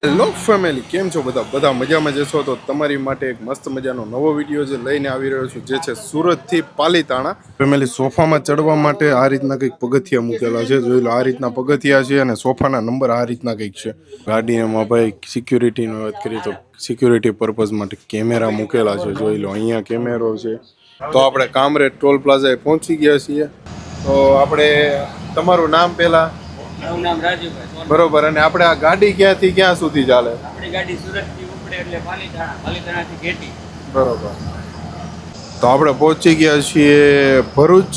Hello family, કેમ છો બધા મજામાં જશો તો તમારી માટે એક મસ્ત મજાનો નવો વિડીયો જે લઈને આવી રહ્યો છું, જે છે સુરતથી પાલીતાણા. ફેમિલી, સોફામાં ચડવા માટે આ રીતના કંઈક પગથિયા મૂકેલા છે. જોઈ લો, આ રીતના પગથિયા છે અને સોફાના નંબર આ રીતના કંઈક છે. ગાડીમાં ભાઈ સિક્યુરિટીની વાત કરીએ તો સિક્યુરિટી પર્પઝ માટે કેમેરા મૂકેલા છે. જોઈ લો, અહીંયા કેમેરો છે. તો આપણે કામરેજ ટોલ પ્લાઝાએ પહોંચી ગયા છીએ. તો આપણે તમારું નામ પહેલાં? મારું નામ રાજુભાઈ. બરોબર. અને આપણે આ ગાડી ક્યાંથી ક્યાં સુધી ચાલે? આપણી ગાડી સુરતથી ઉપડે એટલે પાલીતાણાથી ઘેટી. બરોબર. તો આપણે પહોંચી ગયા છીએ ભરૂચ.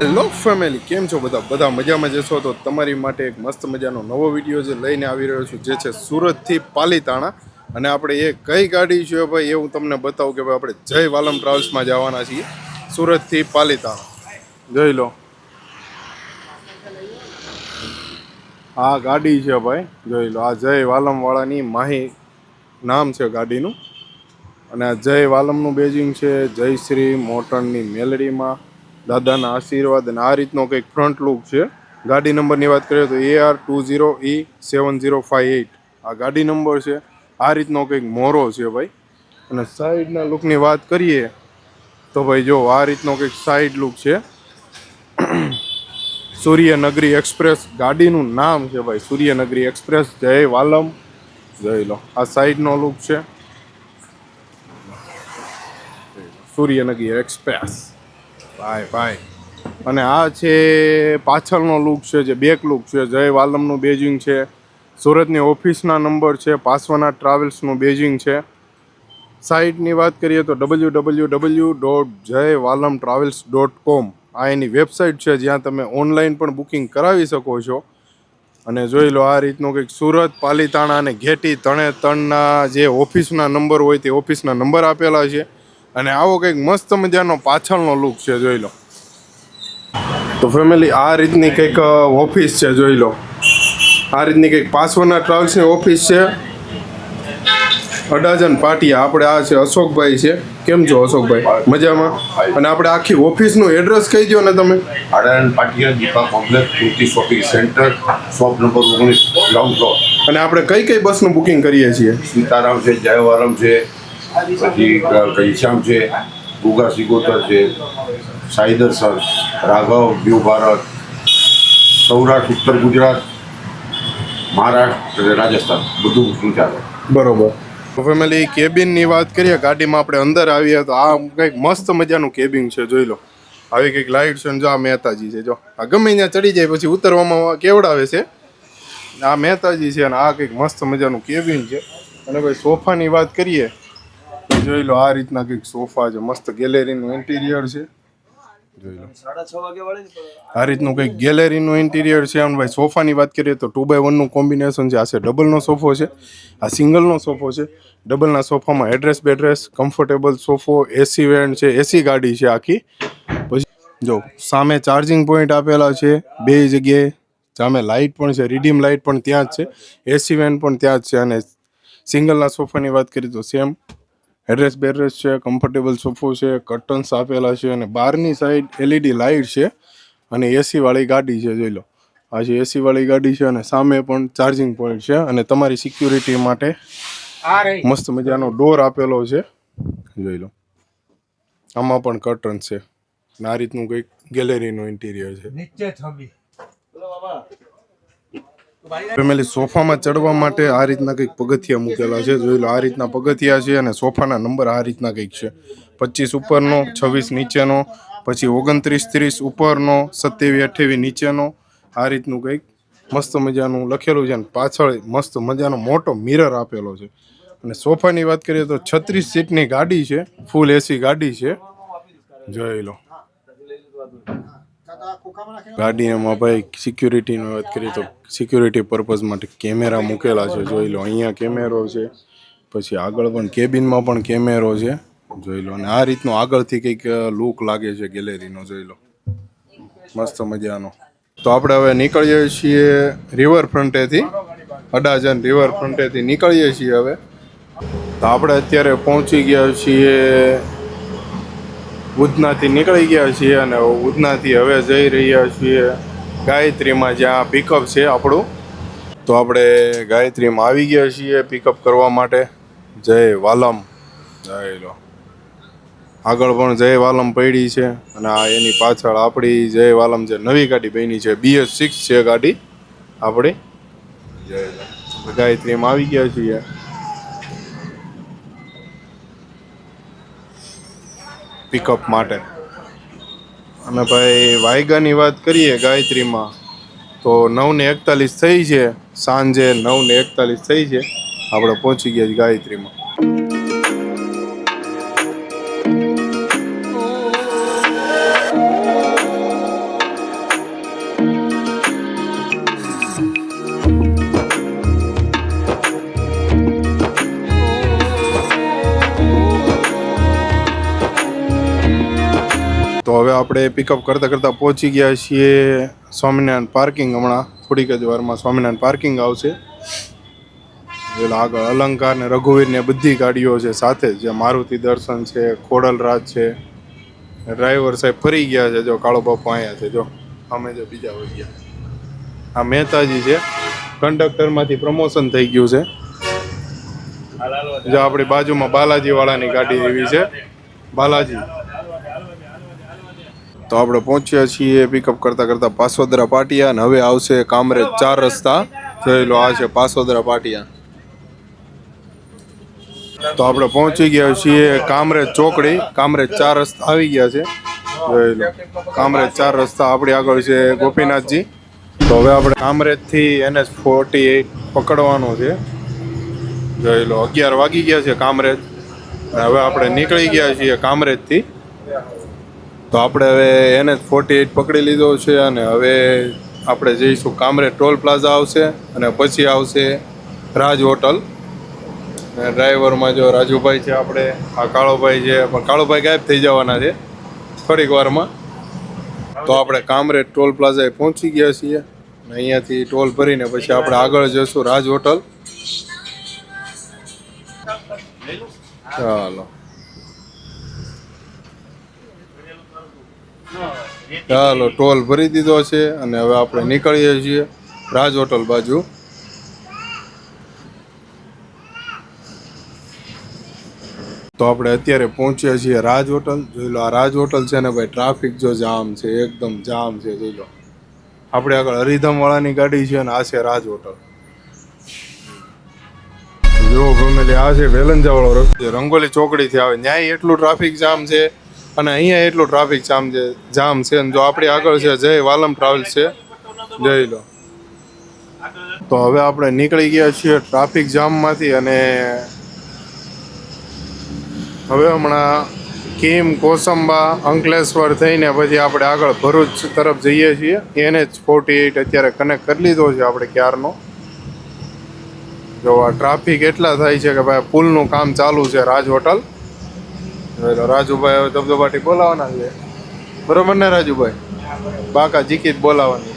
હેલો ફેમિલી, કેમ છો બધા મજામાં જશો તો તમારી માટે એક મસ્ત મજાનો નવો વિડીયો જે લઈને આવી રહ્યો છું, જે છે સુરતથી પાલીતાણા. અને આપણે એ કઈ ગાડી છે ભાઈ એ હું તમને બતાવું કે ભાઈ આપણે જય વાલમ ટ્રાવેલ્સમાં જવાના છીએ સુરતથી પાલીતાણા. જોઈ લો, આ ગાડી છે ભાઈ. જોઈ લો, આ જય વાલમ વાળાની માહી નામ છે ગાડીનું. અને આ જય વાલમનું બેજિંગ છે. જય શ્રી મોટરની મેલડીમાં દાદાના આશીર્વાદ. અને આ રીતનો કંઈક ફ્રન્ટ લુક છે. ગાડી નંબરની વાત કરીએ તો AR20E7058 આ ગાડી નંબર છે. આ રીતનો કંઈક મોરો છે ભાઈ. અને સાઈડના લુકની વાત કરીએ તો ભાઈ જો આ રીતનો કંઈક સાઈડ લુક છે. સૂર્યનગરી એક્સપ્રેસ ગાડીનું નામ છે ભાઈ, સૂર્યનગરી એક્સપ્રેસ જય વાલમ. જોઈ લો, આ સાઈડનો લુક છે સૂર્યનગરી એક્સપ્રેસ ભાઈ. અને આ છે પાછળનો લુક છે, જે બેક લુક છે. જય વાલમનું બેજિંગ છે. સુરતની ઓફિસના નંબર છે. પાસવાના ટ્રાવેલ્સનું બેજિંગ છે. સાઇટની વાત કરીએ તો www.jaywalamtravels.com આ એની વેબસાઇટ છે, જ્યાં તમે ઓનલાઈન પણ બુકિંગ કરાવી શકો છો. અને જોઈ લો, આ રીતનું કંઈક સુરત, પાલીતાણા અને ઘેટી ત્રણના જે ઓફિસના નંબર હોય તે ઓફિસના નંબર આપેલા છે. અને આવો કંઈક મસ્ત મજાનો પાછળનો લુક છે. જોઈ લો. તો ફેમિલી, આ રીતની કંઈક ઓફિસ છે. જોઈ લો, આ રીતની કંઈક પાસવાના ટ્રાવેલ્સની ઓફિસ છે. અડાજણ પાટિયા. આપણે આ છે અશોકભાઈ છે. કેમ છો અશોકભાઈ? મજામાં. અને આપણે આખી ઓફિસનું એડ્રેસ કહી દો ને તમે. Adajan Patiya Deepa complex Kruti shopping centre, shop number 19, ground floor. અને આપણે કઈ કઈ બસનું બુકિંગ કરીએ છીએ? સીતારામ છે, જયવાલમ છે, પછી ઘનશ્યામ છે, ગુગા સિગોતર છે, સાઈ દર્શન, રાઘવ, ન્યૂ ભારત, સૌરાષ્ટ્ર, ઉત્તર ગુજરાત, મહારાષ્ટ્ર અને રાજસ્થાન બધું બુકિંગ ચાલે. બરોબર. તો ફેમિલી, કેબિનની વાત કરીએ, ગાડીમાં આપણે અંદર આવીએ તો આ કંઈક મસ્ત મજાનું કેબિન છે. જોઈ લો, આવી કંઈક લાઇટ છે. જો આ મહેતાજી છે. જો આ ગમે ત્યાં ચડી જાય પછી ઉતરવામાં કેવડાવે છે. આ મહેતાજી છે. અને આ કંઈક મસ્ત મજાનું કેબિન છે. અને ભાઈ સોફાની વાત કરીએ તો જોઈ લો, આ રીતના કંઈક સોફા છે. મસ્ત ગેલેરીનું ઇન્ટિરિયર છે. જોઈ લો, આ રીતનું કંઈક ગેલેરીનું ઇન્ટિરિયર છે. અને ભાઈ સોફાની વાત કરીએ તો 2x1નું કોમ્બિનેશન છે. આ છે ડબલનો સોફો છે, આ સિંગલનો સોફો છે. ડબલના સોફામાં એડ્રેસ બેડ્રેસ, કમ્ફર્ટેબલ સોફો, એસી વેન્ટ છે, એસી ગાડી છે આખી. પછી જો સામે ચાર્જિંગ પોઈન્ટ આપેલા છે બે જગ્યાએ. સામે લાઇટ પણ છે, રીડીમ લાઇટ પણ ત્યાં જ છે, એસી વેન્ટ પણ ત્યાં જ છે. અને સિંગલના સોફાની વાત કરીએ તો સેમ એડ્રેસ બેડ્રેસ છે, કમ્ફર્ટેબલ સોફો છે, કર્ટન્સ આપેલા છે. અને બહારની સાઈડ એલઈડી લાઇટ છે. અને એસીવાળી ગાડી છે. જોઈ લો, આ છે એસીવાળી ગાડી છે. અને સામે પણ ચાર્જિંગ પોઈન્ટ છે. અને તમારી સિક્યુરિટી માટે મસ્ત મજાનો ડોર આપેલો છે. જોઈ લો, આમાં પણ કર્ટન છે. આ રીતનું કંઈક ગેલેરીનું ઇન્ટિરિયર છે. ફેમિલી, સોફામાં ચડવા માટે આ રીતના કંઈક પગથિયા મૂકેલા છે. જોઈ લો, આ રીતના પગથિયા છે. અને સોફાના નંબર આ રીતના કંઈક છે. 25 ઉપરનો, 26 નીચેનો, પછી 29 30 ઉપરનો, 27 28 નીચેનો. આ રીતનું કંઈક મસ્ત મજાનું લખેલું છે. અને પાછળ મસ્ત મજાનો મોટો મિરર આપેલો છે. અને સોફાની વાત કરીએ તો 36 સીટની ગાડી છે, ફૂલ એસી ગાડી છે. જોઈ લો, ગાડીમાં ભાઈ સિક્યુરિટીની વાત કરીએ તો સિક્યુરિટી પર્પઝ માટે કેમેરા મૂકેલા છે. જોઈ લો, અહીંયા કેમેરો છે. પછી આગળ પણ કેબિનમાં પણ કેમેરો છે. જોઈ લો. અને આ રીતનો આગળથી કંઈક લુક લાગે છે ગેલેરીનો. જોઈ લો, મસ્ત મજાનો. તો આપણે હવે નીકળીએ છીએ રિવરફ્રન્ટેથી. અડાજણ રિવરફ્રન્ટેથી નીકળીએ છીએ હવે. તો આપણે અત્યારે પહોંચી ગયા છીએ ઉધનાથી નીકળી ગયા છીએ અને ઉધનાથી હવે જઈ રહ્યા છીએ ગાયત્રીમાં, જ્યાં પિકઅપ છે આપણું. તો આપણે ગાયત્રીમાં આવી ગયા છીએ પિકઅપ કરવા માટે. જય વાલમ, જય લો. આગળ પણ જય વાલમ પડી છે અને આ એની પાછળ આપણી જય વાલમ જે નવી ગાડી બની છે BS6 છે ગાડી આપણી. જય લો. ગાયત્રીમાં આવી ગયા છીએ. પિકઅપ માટે. અને ભાઈ વાયગાની વાત કરીએ ગાયત્રીમાં તો 9:41 થઈ છે, સાંજે 9:41 થઈ છે. આપણે પહોંચી ગયા ગાયત્રીમાં. તો હવે આપણે પિકઅપ કરતાં કરતાં પહોંચી ગયા છીએ સ્વામિનારાયણ પાર્કિંગ. હમણાં થોડીક જ વારમાં સ્વામિનારાયણ પાર્કિંગ આવશે. પેલા આગળ અલંકાર ને રઘુવીર ને બધી ગાડીઓ છે સાથે, જે મારુતિ દર્શન છે, ખોડલરાજ છે. ડ્રાઈવર સાહેબ ફરી ગયા છે. જો કાળો બાપુ અહીંયા છે, જો અમે જે બીજા હોય ગયા. આ મહેતાજી છે, કંડક્ટરમાંથી પ્રમોશન થઈ ગયું છે. જો આપણી બાજુમાં બાલાજી વાળાની ગાડી એવી છે, બાલાજી. તો આપણે પહોંચ્યા છીએ પિકઅપ કરતાં કરતાં પાસોદરા પાટિયા, અને હવે આવશે કામરેજ 4 રસ્તા. જોઈ લો, આ છે પાસોદરા પાટિયા. તો આપણે પહોંચી ગયા છીએ કામરેજ ચોકડી. કામરેજ 4 રસ્તા આવી ગયા છે. જોઈ લો, કામરેજ 4 રસ્તા આપણી આગળ છે ગોપીનાથજી. તો હવે આપણે કામરેજથી NH48 પકડવાનું છે. જોઈ લો, 11 વાગી ગયા છે કામરેજ. હવે આપણે નીકળી ગયા છીએ કામરેજથી. તો આપણે હવે NH48 પકડી લીધો છે અને હવે આપણે જઈશું કામરેજ ટોલ પ્લાઝા આવશે અને પછી આવશે રાજ હોટલ. ડ્રાઈવરમાં જો રાજુભાઈ છે, આપણે આ કાળોભાઈ છે, પણ કાળોભાઈ ગાયબ થઈ જવાના છે થોડીક વારમાં. તો આપણે કામરેજ ટોલ પ્લાઝાએ પહોંચી ગયા છીએ અને અહીંયાથી ટોલ ભરીને પછી આપણે આગળ જઈશું રાજ હોટલ. ચાલો ચાલો, ટોલ ભરી દીધો છે અને હવે આપણે નીકળીએ છીએ રાજ હોટલ બાજુ. તો આપણે અત્યારે પહોંચ્યા છીએ રાજ હોટલ. જોઈ લો, આ રાજ હોટલ છે ને ભાઈ, ટ્રાફિક જો જામ છે, એકદમ જામ છે. જોઈ લો, આપણે આગળ હરિધમ વાળાની ગાડી છે અને આ છે રાજ હોટલ. જો ફેમિલી, આ છે વેલંજા વાળો રસ્તો, રંગોલી ચોકડીથી આવે ન્યાય એટલું ટ્રાફિક જામ છે અને અહીંયા એટલું ટ્રાફિક જામ છે. અને જો આપણી આગળ છે જય વાલમ ટ્રાવેલ્સ છે. જોઈ લો. તો હવે આપણે નીકળી ગયા છીએ ટ્રાફિક જામમાંથી અને હવે હમણાં કીમ, કોસંબા, અંકલેશ્વર થઈને પછી આપણે આગળ ભરૂચ તરફ જઈએ છીએ. NH48 અત્યારે કનેક્ટ કરી લીધો છે આપણે ક્યારનો. જો આ ટ્રાફિક એટલા થાય છે કે ભાઈ પુલનું કામ ચાલુ છે રાજ હોટલ. રાજુભાઈ હવે ધબધબાટી બોલાવવાના છે, બરોબર ને રાજુભાઈ? બાકા જીકીત બોલાવવાની.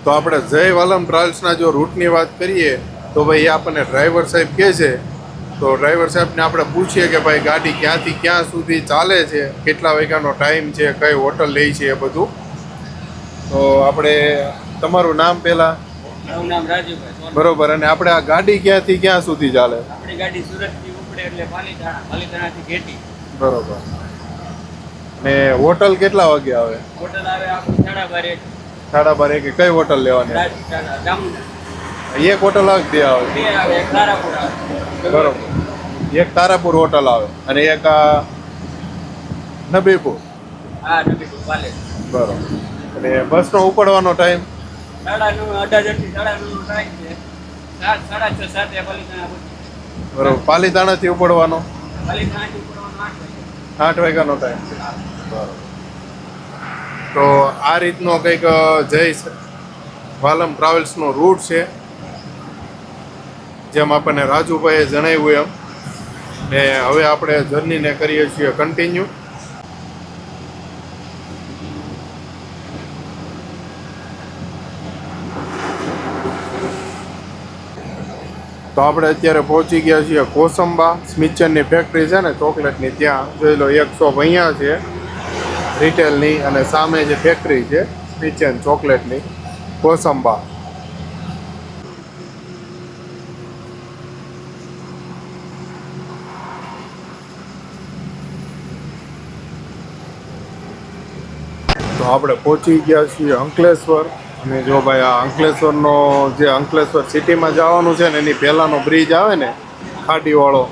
તો આપણે જય વાલમ ટ્રાવેલ્સના જો રૂટની વાત કરીએ તો ભાઈ આપણને ડ્રાઈવર સાહેબ કહે છે, તો ડ્રાઈવર સાહેબને આપણે પૂછીએ કે ભાઈ ગાડી ક્યાંથી ક્યાં સુધી ચાલે છે, કેટલા વાગ્યાનો ટાઈમ છે, કઈ હોટલ લે છે, એ બધું. તો આપણે તમારું નામ પહેલાં? મારું નામ રાજુભાઈ. બરોબર. અને આપણે આ ગાડી ક્યાંથી ક્યાં સુધી ચાલે? આપણી ગાડી સુરતથી ઉપડે એટલે પાલીતાણા, પાલીતાણાથી ઘેટી. બરોબર. ને હોટલ કેટલા વાગે આવે? હોટલ આવે આપણું 12:30. 12:30 કઈ હોટલ લેવાની? જામનગર. એક હોટલ આવે, બે આવે? બે આવે, એક તારાપુર આવે. બરોબર. એક તારાપુર હોટલ આવે અને એક આ નબીપુર. હા, નબીપુર પાલેજ. બરોબર. અને બસનો ઉપડવાનો ટાઈમ? 9:30, અડાજણથી 9:30 ટાઈમ છે. 6:30, 7 પાલીતાણા પહોંચી. બરોબર. પાલીતાણાથી ઉપડવાનો? પાલીતાણાથી ઉપડવાનું 8 વાગે. 8 વાગ્યાનો ટાઈમ છે. બરોબર. તો આ રીતનો કંઈક જય વાલમ ટ્રાવેલ્સનો રૂટ છે, જેમ આપણને રાજુભાઈએ જણાવ્યું એમ. ને હવે આપણે જર્નીને કરીએ છીએ કન્ટિન્યુ. તો આપણે અત્યારે પહોંચી ગયા છીએ કોસંબા સ્મિચનની ફેક્ટરી છે ને ચોકલેટની, ત્યાં જોઈ લો એક શોપ અહીંયા છે રિટેલની અને સામે જે ફેક્ટરી છે સ્મિચન ચોકલેટની કોસંબા. તો આપણે પહોંચી ગયા છીએ અંકલેશ્વર. અને જો ભાઈ આ અંકલેશ્વરનો જે અંકલેશ્વર સિટીમાં જવાનું છે ને એની પહેલાંનો બ્રિજ આવે ને ખાડીવાળો,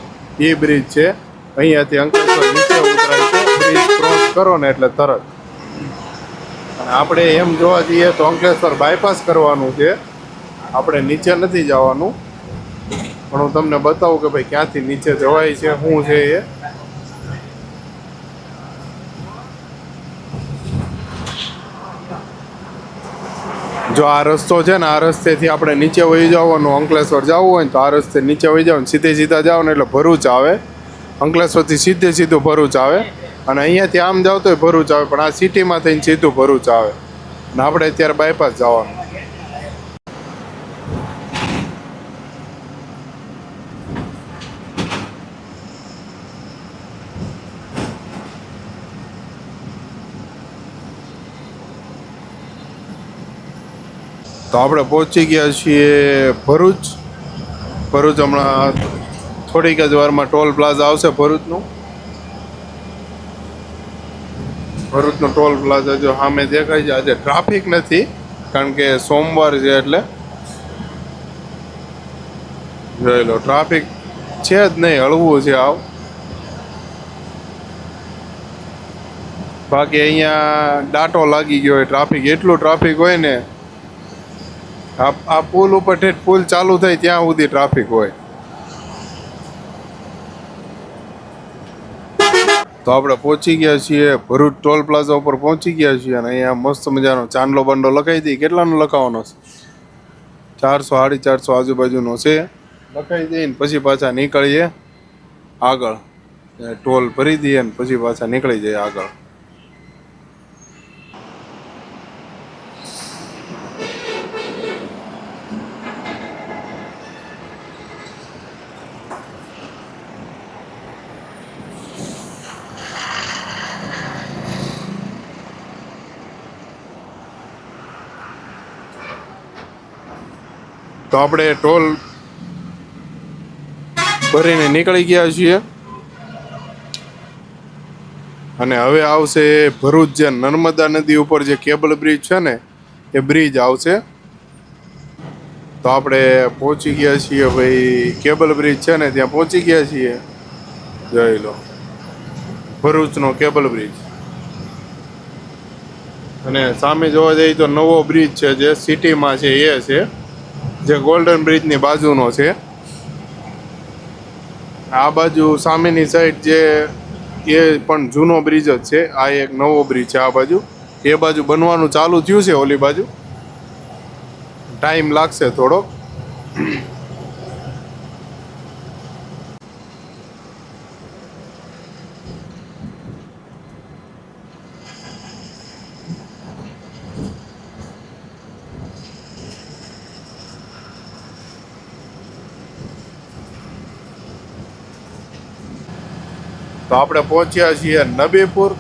એ બ્રિજ છે. અહીંયાથી અંકલેશ્વર નીચે ઉતરાય છે, બ્રિજ ક્રોસ કરો ને એટલે તરત. અને આપણે એમ જોવા જઈએ તો અંકલેશ્વર બાયપાસ કરવાનું છે, આપણે નીચે નથી જવાનું. પણ હું તમને બતાવું કે ભાઈ ક્યાંથી નીચે જવાય છે, શું છે એ. જો આ રસ્તો છે ને, આ રસ્તેથી આપણે નીચે વહી જવાનું. અંકલેશ્વર જવું હોય ને તો આ રસ્તે નીચે વહી જવાનું, સીધા જાઓ ને એટલે ભરૂચ આવે. અંકલેશ્વરથી સીધું ભરૂચ આવે. અને અહીંયાથી આમ જાવ તોય ભરૂચ આવે, પણ આ સિટીમાં થઈને સીધું ભરૂચ આવે. અને આપણે અત્યારે બાયપાસ જવાનું. તો આપણે પહોંચી ગયા છીએ ભરૂચ. ભરૂચ હમણાં થોડીક જ વારમાં ટોલ પ્લાઝા આવશે ભરૂચનું. ટોલ પ્લાઝા જો સામે દેખાય છે. આજે ટ્રાફિક નથી કારણ કે સોમવાર છે એટલે જોઈ લો, ટ્રાફિક છે જ નહીં, હળવું છે આવ. બાકી અહીંયા ડાટો લાગી ગયો હોય ટ્રાફિક, એટલું ટ્રાફિક હોય ને. આ પુલ ઉપર ઠેઠ પુલ ચાલુ થાય ત્યાં સુધી ટ્રાફિક હોય. તો આપણે પહોંચી ગયા છીએ ભરૂચ ટોલ પ્લાઝા ઉપર પહોંચી ગયા છીએ. અને અહીંયા મસ્ત મજાનો ચાંદલો બંડો લખાઈ દઈએ. કેટલાનો લખાવવાનો છે? 400 450 આજુબાજુનો છે. લખાઈ દઈએ પછી પાછા નીકળીએ આગળ. ટોલ ભરી દઈએ ને પછી પાછા નીકળી જઈએ આગળ. તો આપણે ટોલ ભરીને નીકળી ગયા છીએ. અને હવે આવશે ભરૂચ, જે નર્મદા નદી ઉપર જે કેબલ બ્રિજ છે ને એ બ્રિજ આવશે. તો આપણે પહોંચી ગયા છીએ ભાઈ, કેબલ બ્રિજ છે ને ત્યાં પહોંચી ગયા છીએ. જોઈ લો ભરૂચનો કેબલ બ્રિજ. અને સામે જોવા જઈએ તો નવો બ્રિજ છે જે સિટીમાં છે એ છે, જે ગોલ્ડન બ્રિજની બાજુનો છે. આ બાજુ સામેની સાઈડ જે એ પણ જૂનો બ્રિજ જ છે. આ એક નવો બ્રિજ છે આ બાજુ. એ બાજુ બનવાનું ચાલુ થયું છે, ઓલી બાજુ ટાઈમ લાગશે થોડોક. તો આપણે પહોંચ્યા છીએ નબીપુર.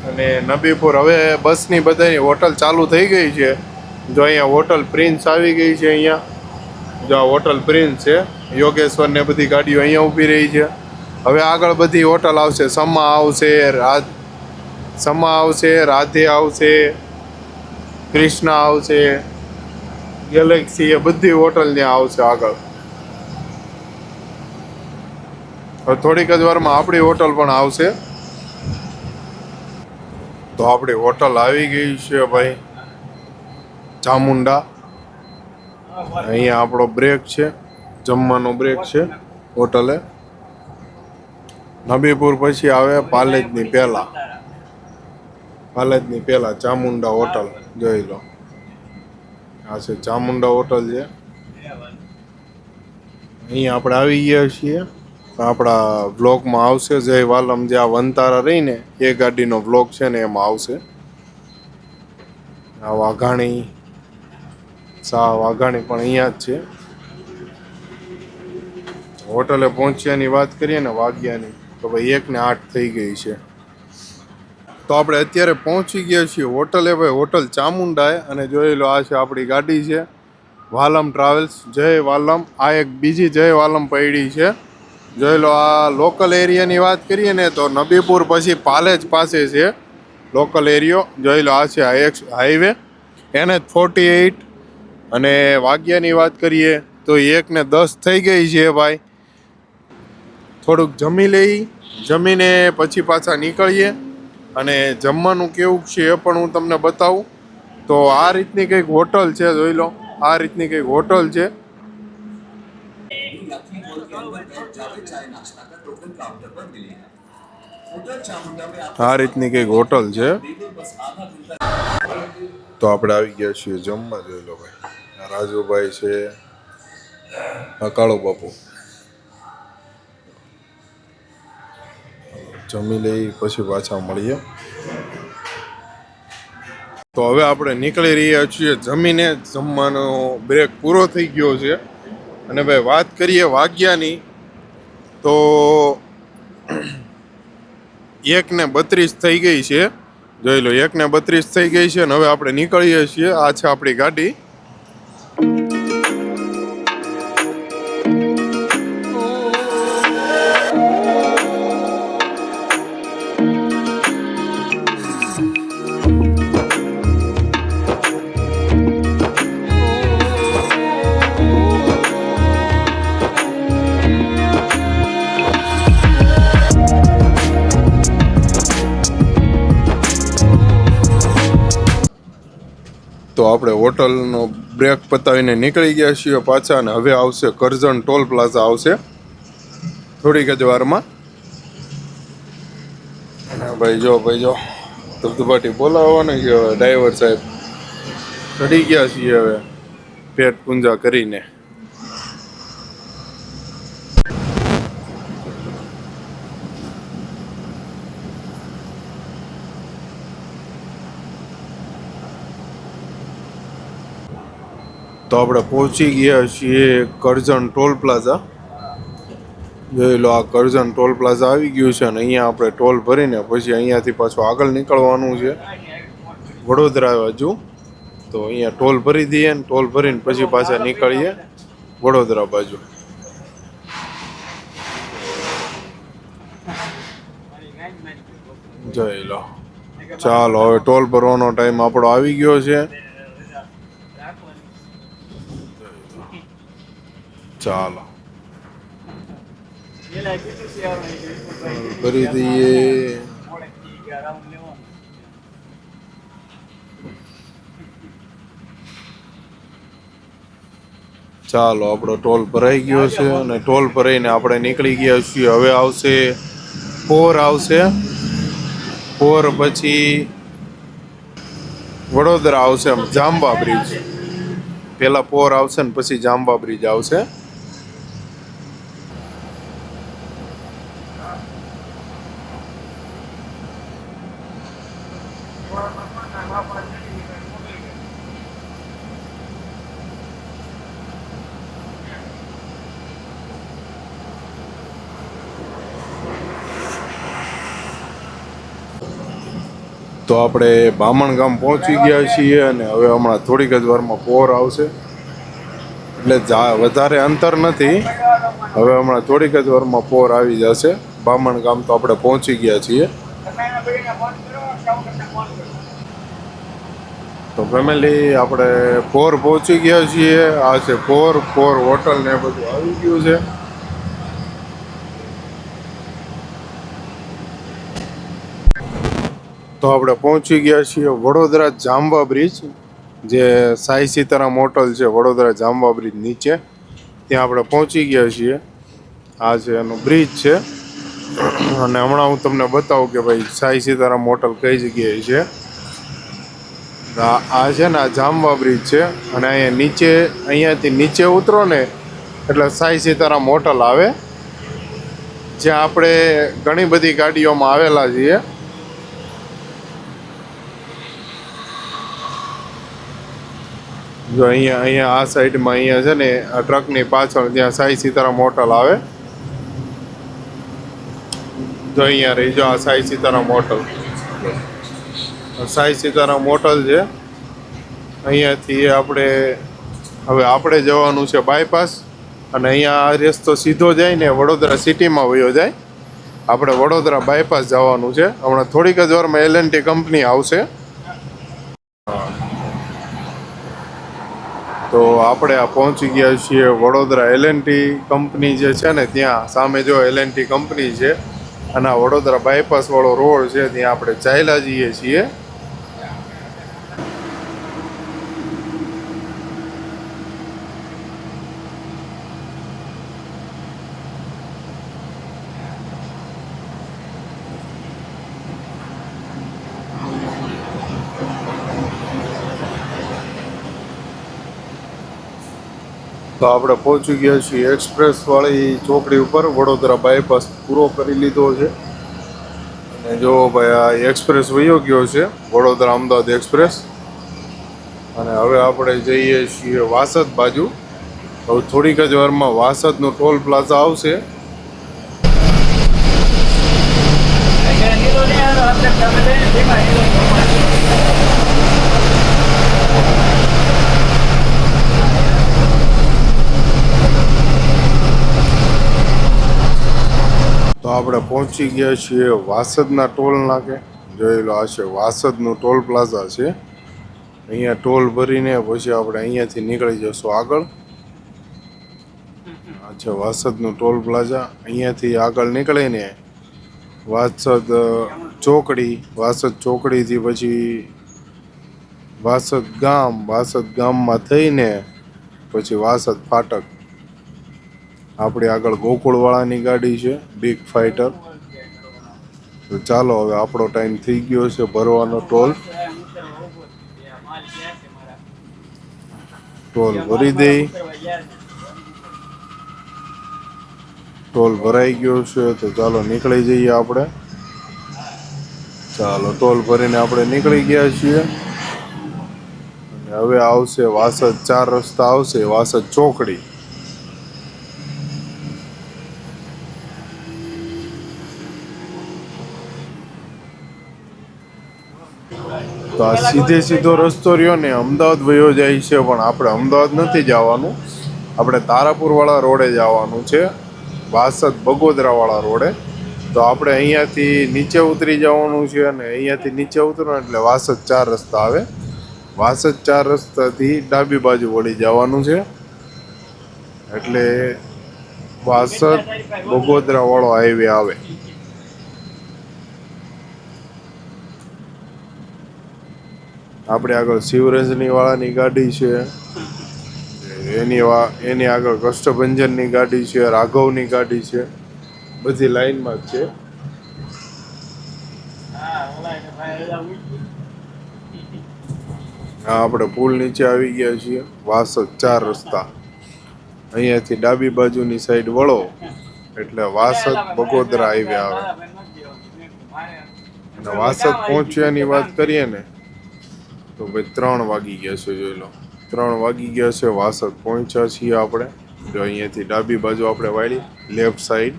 અને નબીપુર હવે બસની બધાની હોટલ ચાલુ થઈ ગઈ છે. જો અહીંયા હોટલ પ્રિન્સ આવી ગઈ છે. અહીંયા જો આ હોટલ પ્રિન્સ છે. યોગેશ્વર ને બધી ગાડીઓ અહીંયા ઊભી રહી છે. હવે આગળ બધી હોટલ આવશે. સમા આવશે, રાધે આવશે, કૃષ્ણા આવશે, ગેલેક્સી, એ બધી હોટલ ત્યાં આવશે આગળ. હવે થોડીક જ વારમાં આપણી હોટલ પણ આવશે. તો આપણી હોટલ આવી ગઈ છે ભાઈ, ચામુંડા. અહીંયા આપણો બ્રેક છે, જમવાનો બ્રેક છે હોટલે. નબીપુર પછી આવે પાલેજની પહેલા ચામુંડા હોટલ. જોઈ લો, આ છે ચામુંડા હોટલ છે. અહીંયા આપણે આવી ગયા છીએ. આપણા વ્લોગમાં આવશે જય વાલમ, જે આ વનતારા રહીને એ ગાડીનો વ્લોગ છે ને એમાં આવશે. આ વાઘાણી પણ અહીંયા જ છે. હોટલે પહોંચ્યાની વાત કરીએ ને વાગ્યાની તો ભાઈ 1:08 થઈ ગઈ છે. તો આપણે અત્યારે પહોંચી ગયા છીએ હોટલે ભાઈ, હોટલ ચામુંડાએ. અને જોઈ લો, આ છે આપણી ગાડી છે વાલમ ટ્રાવેલ્સ, જય વાલમ. આ એક બીજી જય વાલમ પડી છે. જોઈ લો, આ લોકલ એરિયાની વાત કરીએ ને તો નબીપુર પછી પાલેજ પાસે છે લોકલ એરિયો. જોઈ લો, આ છે હાઈવે NH48. અને વાગ્યાની વાત કરીએ તો 1:10 થઈ ગઈ છે ભાઈ. થોડુંક જમી લઈ, જમીને પછી પાછા નીકળીએ. અને જમવાનું કેવું છે એ પણ હું તમને બતાવું. તો આ રીતની કંઈક હોટલ છે, જોઈ લો, આ રીતની કંઈક હોટલ છે. આ રીતની કંઈક હોટલ છે. તો આપણે આવી ગયા છીએ જમવા. જોઈ લો ભાઈ, આ રાજુભાઈ છે, આ કાળો બાપુ. જમી લઈ પછી પાછા મળીએ. તો હવે આપણે નીકળી રહ્યા છીએ જમીને. જમવાનો બ્રેક પૂરો થઈ ગયો છે. અને ભાઈ વાત કરીએ વાગ્યાની તો 1:32 થઈ ગઈ છે. જોઈ લો, 1:32 થઈ ગઈ છે. અને હવે આપણે નીકળીએ છીએ. આ છે આપણી ગાડી. તો આપણે હોટલનો બ્રેક પતાવીને નીકળી ગયા છીએ પાછા. અને હવે આવશે કરજણ ટોલ પ્લાઝા આવશે થોડીક જ વારમાં. અને ભાઈ જો ધબધબાટી બોલાવવાનું છે હવે. ડ્રાઈવર સાહેબ ચડી ગયા છીએ હવે પેટ પૂંજા કરીને. તો આપણે પહોંચી ગયા છીએ કરજણ ટોલ પ્લાઝા. જોઈ લો, આ કરજણ ટોલ પ્લાઝા આવી ગયું છે. અને અહીંયા આપણે ટોલ ભરીને પછી અહીંયાથી પાછું આગળ નીકળવાનું છે વડોદરા બાજુ. તો અહીંયા ટોલ ભરી દઈએ ને ટોલ ભરીને પછી પાછા નીકળીએ વડોદરા બાજુ. જોઈ લો, ચાલો હવે ટોલ ભરવાનો ટાઈમ આપણો આવી ગયો છે. ચાલો ભરી દઈએ. ચાલો, આપણો ટોલ ભરાઈ ગયો છે. અને ટોલ ભરાઈને આપણે નીકળી ગયા છીએ. હવે આવશે પોર આવશે. પોર પછી વડોદરા આવશે જાંબા બ્રિજ. પહેલા પોર આવશે ને પછી જાંબા બ્રિજ આવશે. તો આપણે બામણ ગામ પહોંચી ગયા છીએ. અને હવે હમણાં થોડીક જ વારમાં પોર આવશે. એટલે વધારે અંતર નથી. હવે હમણાં થોડીક જ વારમાં પોર આવી જશે. બામણ ગામ તો આપણે પહોંચી ગયા છીએ. તો ફેમિલી, આપણે પોર પહોંચી ગયા છીએ. આ છે પોર હોટલ ને બધું આવી ગયું છે. તો આપણે પહોંચી ગયા છીએ વડોદરા જાંબા બ્રિજ. જે સાઈ સીતારામ હોટલ છે વડોદરા જાંબા બ્રિજ નીચે, ત્યાં આપણે પહોંચી ગયા છીએ. આ છે એનો બ્રિજ છે. અને હમણાં હું તમને બતાવું કે ભાઈ સાઈ સીતારામ હોટલ કઈ જગ્યાએ છે. આ છે ને, આ જાંબા બ્રિજ છે. અને અહીંયાથી નીચે ઉતરો ને એટલે સાઈ સીતારામ હોટલ આવે, જ્યાં આપણે ઘણી બધી ગાડીઓમાં આવેલા છીએ. જો અહીંયા આ સાઈડમાં અહીંયા છે ને, આ ટ્રકની પાછળ ત્યાં સાઈ સીતારામ હોટલ આવે. જો અહીંયા રહી જો આ સાઈ સીતારામ હોટલ. સાઈ સીતારામ હોટલ છે. અહીંયાથી આપણે જવાનું છે બાયપાસ, અને અહીંયા આ રસ્તો સીધો જાય ને વડોદરા સિટીમાં વયો જાય. આપણે વડોદરા બાયપાસ જવાનું છે. હમણાં થોડીક જ વારમાં L&T કંપની આવશે. તો આપણે આ પહોંચી ગયા છીએ વડોદરા. L&T કંપની જે છે ને ત્યાં સામે જો L&T કંપની છે, અને આ વડોદરા બાયપાસ વાળો રોડ છે, ત્યાં આપણે ચાલ્યા જઈએ છીએ. તો આપણે પહોંચી ગયા છીએ એક્સપ્રેસ વાળી ચોકડી ઉપર. વડોદરા બાયપાસ પૂરો કરી લીધો છે, અને જો ભાઈ આ એક્સપ્રેસ વયો ગયો છે, વડોદરા અમદાવાદ એક્સપ્રેસ. અને હવે આપણે જઈએ છીએ વાસદ બાજુ. હવે થોડીક જ વારમાં વાસદનું ટોલ પ્લાઝા આવશે. તો આપણે પહોંચી ગયા છીએ વાસદના ટોલ નાકે. જોઈ લો, આ છે વાસદનું ટોલ પ્લાઝા છે. અહીંયા ટોલ ભરીને પછી આપણે અહીંયાથી નીકળી જશું આગળ. આ છે વાસદનું ટોલ પ્લાઝા. અહીંયાથી આગળ નીકળીને વાસદ ચોકડીથી પછી વાસદ ગામમાં થઈને પછી વાસદ ફાટક. આપણી આગળ ગોકુળવાળાની ગાડી છે, બિગ ફાઇટર. તો ચાલો, હવે આપણો ટાઈમ થઈ ગયો છે ભરવાનો ટોલ. ટોલ ભરી દઈ. ટોલ ભરાઈ ગયો છે, તો ચાલો નીકળી જઈએ આપણે. ચાલો, ટોલ ભરીને આપણે નીકળી ગયા છીએ. અને હવે આવશે વાસદ 4 રસ્તા આવશે, વાસદ ચોકડી. તો આ સીધો રસ્તો રહ્યો ને અમદાવાદ વયો જાય છે, પણ આપણે અમદાવાદ નથી જવાનું. આપણે તારાપુર વાળા રોડે જવાનું છે, વાસદ બગોદરા વાળા રોડે. તો આપણે અહીંયાથી નીચે ઉતરી જવાનું છે, અને અહીંયાથી નીચે ઉતરવાનું એટલે વાસદ 4 રસ્તા આવે. વાસદ 4 રસ્તાથી ડાબી બાજુ વળી જવાનું છે, એટલે વાસદ બગોદરા વાળો હાઈવે આવે. આપણે આગળ શિવરંજની વાળાની ગાડી છે, એની આગળ કષ્ટભંજનની ગાડી છે, રાઘવની ગાડી છે, બધી લાઈનમાં જ છે. હા, આપણે પુલ નીચે આવી ગયા છીએ. વાસદ 4 રસ્તા. અહીંયાથી ડાબી બાજુની સાઈડ વળો એટલે વાસદ બગોદરા હાઈવે આવે. અને વાસદ પહોંચ્યાની વાત કરીએ ને તો ભાઈ 3 વાગી ગયા છે. જોઈ લો, 3 વાગી ગયા છે. વાસદ પહોંચ્યા છીએ આપણે. જો અહીંયાથી ડાબી બાજુ આપણે વાળી લેફ્ટ સાઈડ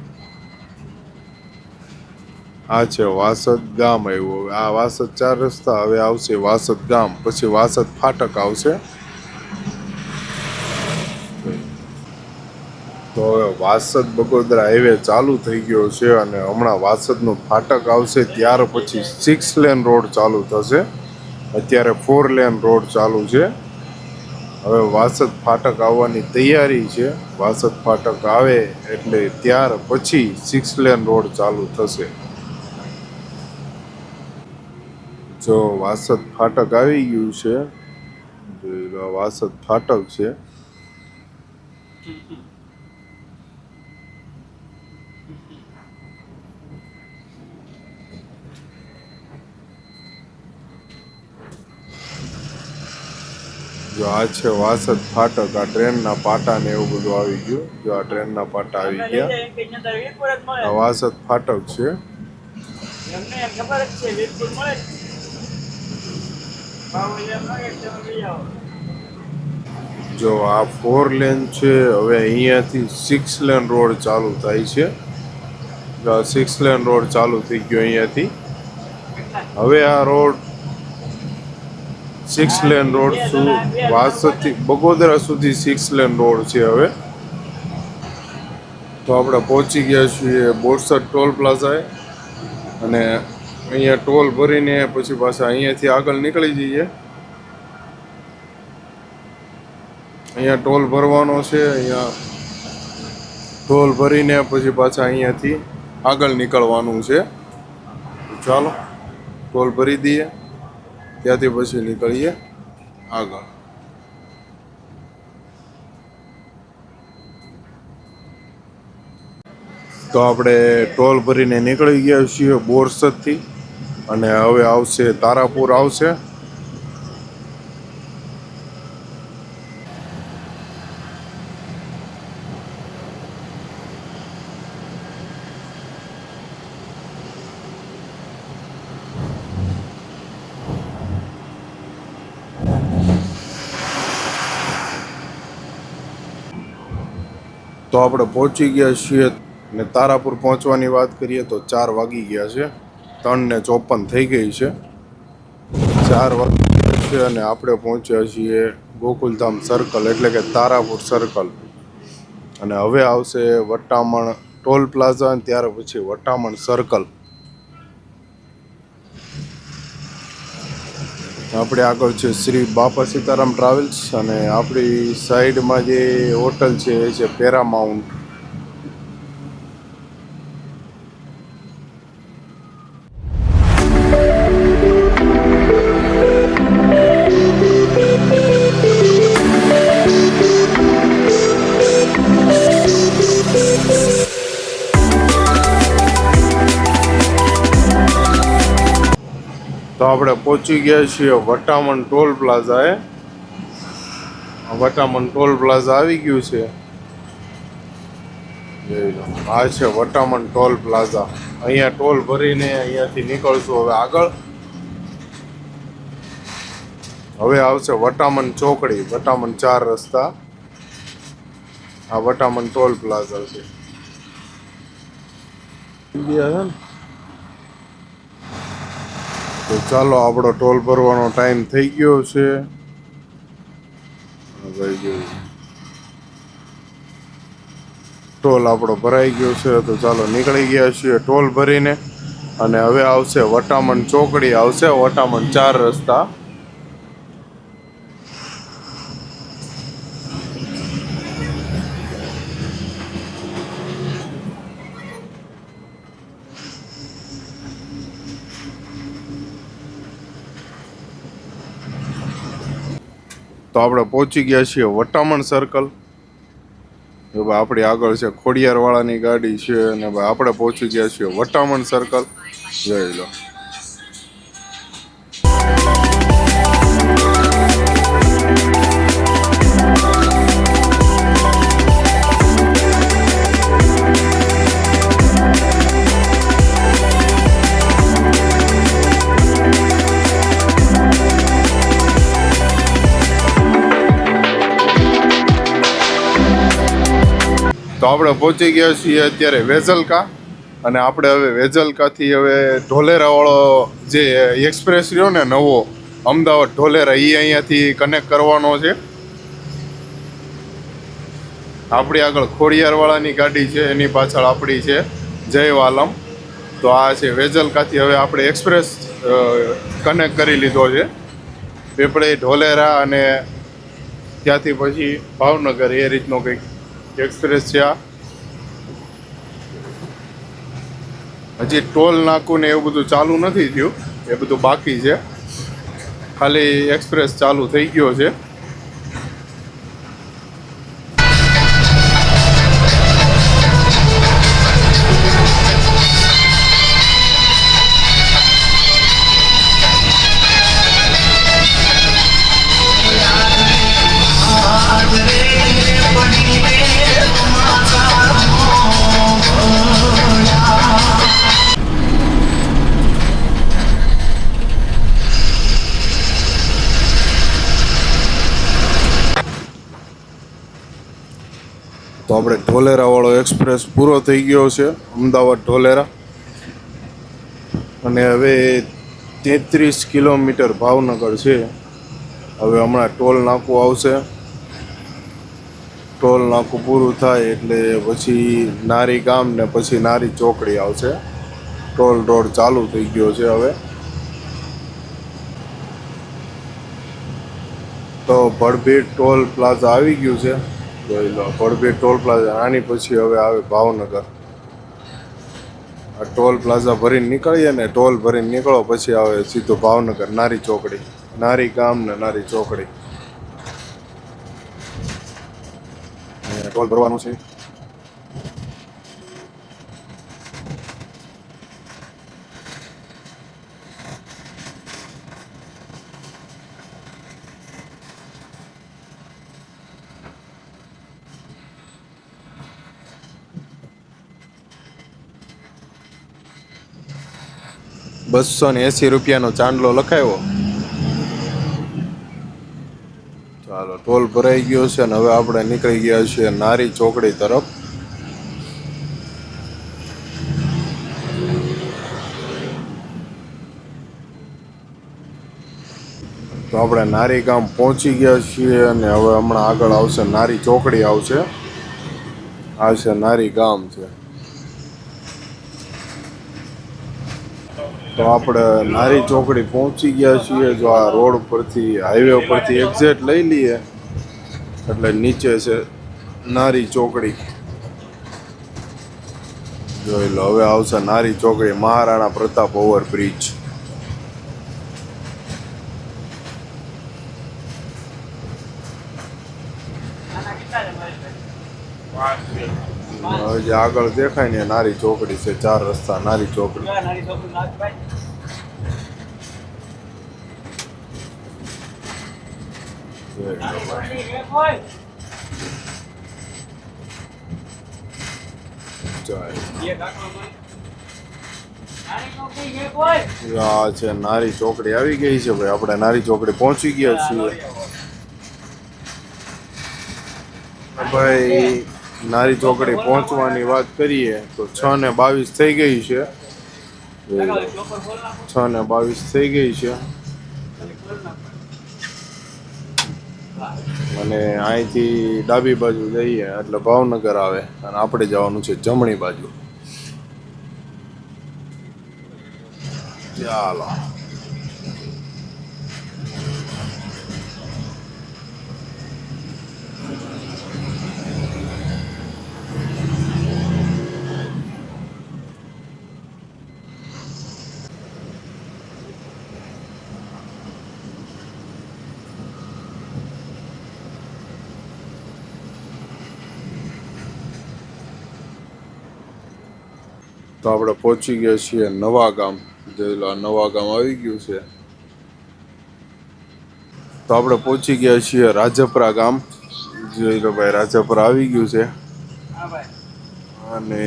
આ છે વાસદ ગામ આવ્યું. આ વાસદ 4 રસ્તા. હવે આવશે વાસદ ગામ, પછી વાસદ ફાટક આવશે. તો હવે વાસદ બગોદરા હાઈવે ચાલુ થઈ ગયો છે, અને હમણાં વાસદનું ફાટક આવશે ત્યાર પછી 6 લેન રોડ ચાલુ થશે. અત્યારે 4 લેન રોડ ચાલુ છે. હવે વાસદ ફાટક આવવાની તૈયારી છે. વાસદ ફાટક આવે એટલે ત્યાર પછી 6 લેન રોડ ચાલુ થશે. જો વાસદ ફાટક આવી ગયું છે. વાસદ ફાટક છે. જો આ છે વાસદ ફાટક. આ ટ્રેનના પાટા ને એવું બધું આવી ગયું. જો આ ટ્રેનના પાટા આવી ગયા. આ વાસદ ફાટક છે. જો આ 4 લેન છે. હવે અહીંયાથી 6 લેન રોડ ચાલુ થાય છે. 6 લેન રોડ ચાલુ થઈ ગયો અહીંયાથી. હવે આ રોડ 6 લેન રોડ વાસદથી બગોદરા સુધી 6 લેન રોડ છે હવે. તો આપણે પહોંચી ગયા છીએ બોરસદ ટોલ પ્લાઝાએ અને અહીંયા ટોલ ભરીને પછી પાછા અહીંયાથી આગળ નીકળી જઈએ. અહીંયા ટોલ ભરવાનો છે. અહીંયા ટોલ ભરીને પછી પાછા અહીંયાથી આગળ નીકળવાનું છે. ચાલો ટોલ ભરી દઈએ, ત્યાંથી પછી નીકળીએ આગળ. તો આપણે ટોલ ભરીને નીકળી ગયા છીએ બોરસદથી અને હવે આવશે તારાપુર આવશે. તો આપણે પહોંચી ગયા છીએ ને તારાપુર પહોંચવાની વાત કરીએ તો 4 વાગી ગયા છે. 3:54 થઈ ગઈ છે. 4 વાગી ગયા છે અને આપણે પહોંચ્યા છીએ ગોકુલધામ સર્કલ એટલે કે તારાપુર સર્કલ. અને હવે આવશે વટામણ ટોલ પ્લાઝા અને ત્યાર પછી વટામણ સર્કલ. આપણે આગળ છે શ્રી બાપા સીતારામ ટ્રાવેલ્સ અને આપણી સાઈડમાં જે હોટલ છે એ છે પેરામાઉન્ટ. તો આપણે પહોંચી ગયા છીએ વટામણ ટોલ પ્લાઝાએ. વટામણ ટોલ પ્લાઝા આવી ગયું છે. આ છે વટામણ ટોલ પ્લાઝા. અહીંયા ટોલ ભરીને અહીંયાથી નીકળશું હવે આગળ. હવે આવશે વટામણ ચોકડી, વટામણ 4 રસ્તા. આ વટામણ ટોલ પ્લાઝા છે. તો ચાલો આપણો ટોલ ભરવાનો ટાઈમ થઈ ગયો છે. ટોલ આપણો ભરાઈ ગયો છે. તો ચાલો નીકળી ગયા છીએ ટોલ ભરીને અને હવે આવશે વટામણ ચોકડી, આવશે વટામણ 4 રસ્તા. તો આપણે પહોંચી ગયા છીએ વટામણ સર્કલ. ભાઈ આપણી આગળ છે ખોડિયારવાળાની ગાડી છે અને ભાઈ આપણે પહોંચી ગયા છીએ વટામણ સર્કલ. જોઈ લો. તો આપણે પહોંચી ગયા છીએ અત્યારે વેજલકા અને આપણે હવે વેજલકાથી હવે ઢોલેરાવાળો જે એક્સપ્રેસ રહ્યો ને નવો અમદાવાદ ઢોલેરા એ અહીંયાથી કનેક્ટ કરવાનો છે. આપણી આગળ ખોડિયારવાળાની ગાડી છે, એની પાછળ આપણી છે જયવાલમ. તો આ છે વેજલકાથી હવે આપણે એક્સપ્રેસ કનેક્ટ કરી લીધો છે. પીપળી ઢોલેરા અને ત્યાંથી પછી ભાવનગર એ રીતનો કંઈક એક્સપ્રેસ છે. આ હજી ટોલ નાકું ને એવું બધું ચાલુ નથી થયું, એ બધું બાકી છે. ખાલી એક્સપ્રેસ ચાલુ થઈ ગયો છે. તો આપણે ઢોલેરાવાળો એક્સપ્રેસ પૂરો થઈ ગયો છે, અમદાવાદ ઢોલેરા. અને હવે 33 કિલોમીટર ભાવનગર છે. હવે હમણાં ટોલ નાકું આવશે. ટોલ નાકું પૂરું થાય એટલે પછી નારી ગામ ને પછી નારી ચોકડી આવશે. ટોલ રોડ ચાલુ થઈ ગયો છે હવે. તો ભડભીડ ટોલ પ્લાઝા આવી ગયું છે. જોઈ લો, ભડભીડ ટોલ પ્લાઝા. આની પછી હવે આવે ભાવનગર. આ ટોલ પ્લાઝા ભરીને નીકળીએ ને, ટોલ ભરીને નીકળો પછી આવે સીધું ભાવનગર, નારી ચોકડી, નારી ગામ ને નારી ચોકડી. ટોલ ભરવાનું છે. ₹280 ચાંદલો લખાયો. ચાલો, ટોલ ભરાઈ ગયો છે અને હવે આપણે નીકળી ગયા છીએ નારી ચોકડી તરફ. તો આપણે નારી ગામ પહોંચી ગયા છીએ અને હવે હમણાં આગળ આવશે નારી ચોકડી આવશે. આ છે નારી ગામ છે. તો આપણે નારી ચોકડી પહોંચી ગયા છીએ. જો આ રોડ પરથી, હાઈવે પરથી એક્ઝેટ લઈ લઈએ એટલે નીચે છે નારી ચોકડી. જોઈ લો, હવે આવશે નારી ચોકડી, મહારાણા પ્રતાપ ઓવરબ્રિજ. હવે જે આગળ દેખાય ને નારી ચોકડી છે. 4 રસ્તા નારી ચોકડી. નારી ચોકડી નાથભાઈ. આ છે નારી ચોકડી આવી ગઈ છે ભાઈ. આપણે નારી ચોકડી પહોંચી ગયા છીએ ભાઈ. નારી ચોકડી પહોંચવાની વાત કરીએ તો 6:22 થઈ ગઈ છે. 6:22 થઈ ગઈ છે. અને અહીંથી ડાબી બાજુ જઈએ એટલે ભાવનગર આવે અને આપણે જવાનું છે જમણી બાજુ. ચાલો. તો આપણે પહોંચી ગયા છીએ નવા ગામ. જોઈ લો, નવા ગામ આવી ગયું છે. તો આપણે પહોંચી ગયા છીએ રાજપરા ગામ. જોઈ લો ભાઈ, રાજપરા આવી ગયું છે. અને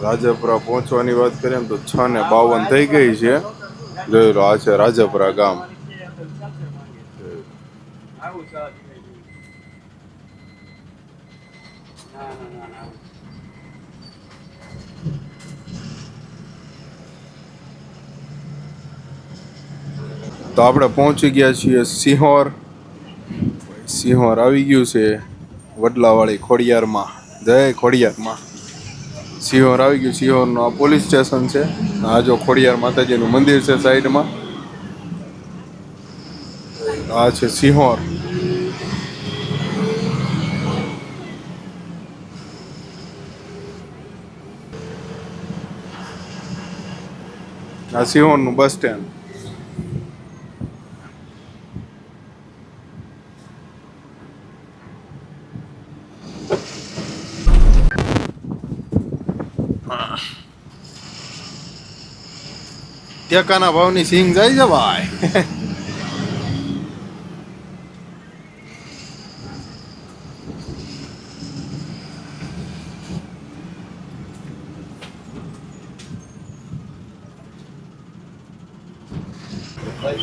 રાજપરા પહોંચવાની વાત કરીએ ને તો 6:52 થઈ ગઈ છે. જોઈ લો, આ છે રાજપરા ગામ. તો આપણે પહોંચી ગયા છીએ સિંહોર. સિંહોર આવી ગયું છે વડલાવાળી ખોડિયારમાં. જય ખોડિયારમાં. સિંહોર આવી ગયું. સિંહોરનું આ પોલીસ સ્ટેશન છે. આ જો ખોડિયાર માતાજીનું મંદિર છે સાઈડમાં. આ છે સિંહોર. આ સિંહોરનું બસ સ્ટેન્ડ. ટેકાના ભાવની સિંગ જાય છે ભાઈ.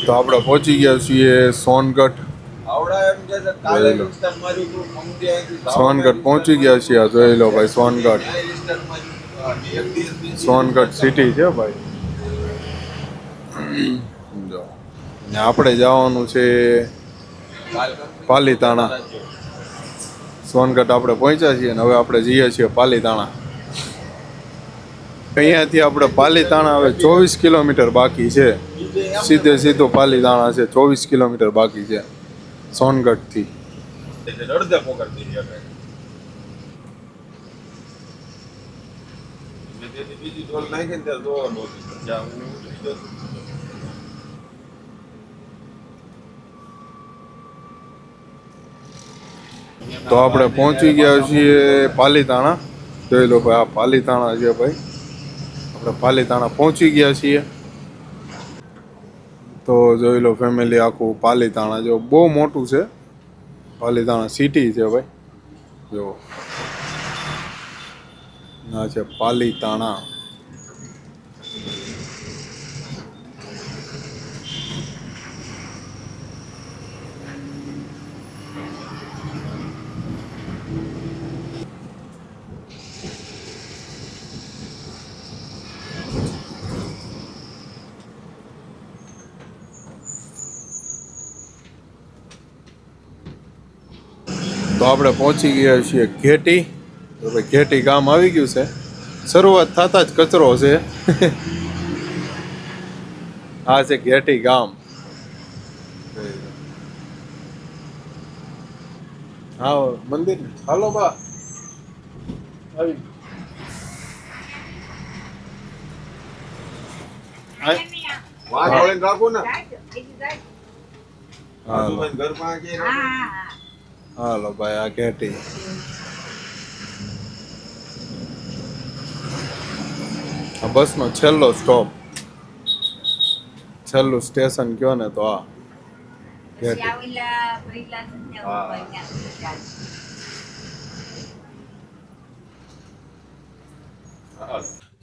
તો આપણે પહોંચી ગયા છીએ સોનગઢ. જોઈ લો સોનગઢ પહોંચી ગયા છીએ આ જોઈ લો ભાઈ સોનગઢ સિટી છે ભાઈ જો ને આપણે જવાનું છે પાલીતાણા સોનગઢ આપણે પહોંચ્યા છીએ અને હવે આપણે જઈએ છીએ પાલીતાણા અહીંયાથી આપણે પાલીતાણા હવે 24 કિલોમીટર બાકી છે સીધું પાલીતાણા છે 24 કિલોમીટર બાકી છે સોનગઢથી તો આપણે પહોંચી ગયા છીએ પાલીતાણા જોઈ લો ભાઈ આ પાલીતાણા છે ભાઈ આપણે પાલીતાણા પહોંચી ગયા છીએ તો જોઈ લો ફેમિલી આખું પાલીતાણા જો બહુ મોટું છે પાલીતાણા સિટી છે ભાઈ જો આ છે પાલીતાણા તો આપણે પહોંચી ગયા છીએ ઘેટી તો ભાઈ ઘેટી ગામ આવી ગયું છે શરૂઆત થતા જ કચરો છે આ છે ઘેટી ગામ હા મંદિર હાલો બા આવી રાખો ને હાલો ભાઈ આ ઘેટી આ બસનો છેલ્લો સ્ટોપ છેલ્લું સ્ટેશન કયો ને તો આ ઘેટી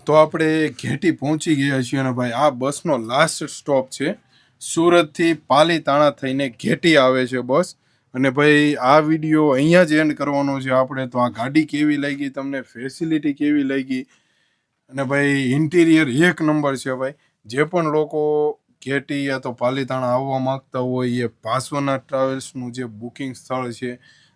તો આપણે ઘેટી પહોંચી ગયા છીએ અને ભાઈ આ બસનો લાસ્ટ સ્ટોપ છે સુરતથી પાલીતાણા થઈને ઘેટી આવે છે બસ અને ભાઈ આ વિડીયો અહીંયા જ એન્ડ કરવાનો છે આપણે તો આ ગાડી કેવી લાગી તમને ફેસિલિટી કેવી લાગી અને ભાઈ ઇન્ટિરિયર એક નંબર છે ભાઈ જે પણ લોકો ઘેટી યા તો પાલીતાણા આવવા માંગતા હોય એ ભાસ્વના ટ્રાવેલ્સનું જે બુકિંગ સ્થળ છે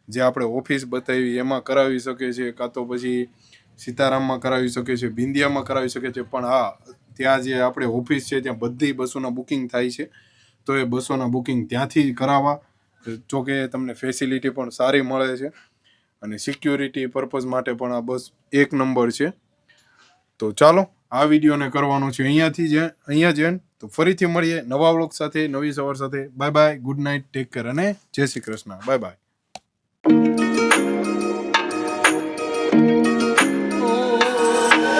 જે આપણે ઓફિસ બતાવી એમાં કરાવી શકે છે કાં તો પછી સીતારામમાં કરાવી શકે છે બિંદિયામાં કરાવી શકે છે પણ હા ત્યાં જે આપણે ઓફિસ છે ત્યાં બધી બસોના બુકિંગ થાય છે તો એ બસોના બુકિંગ ત્યાંથી કરાવવા જોકે તમને ફેસિલિટી પણ સારી મળે છે અને સિક્યોરિટી પર્પઝ માટે પણ આ બસ એક નંબર છે તો ચાલો આ વિડીયોને કરવાનો છે અહીંયા જ એન્ડ તો ફરીથી મળીએ નવા વ્લોગ સાથે નવી સવાર સાથે bye bye good night take care અને જય શ્રી કૃષ્ણ બાય બાય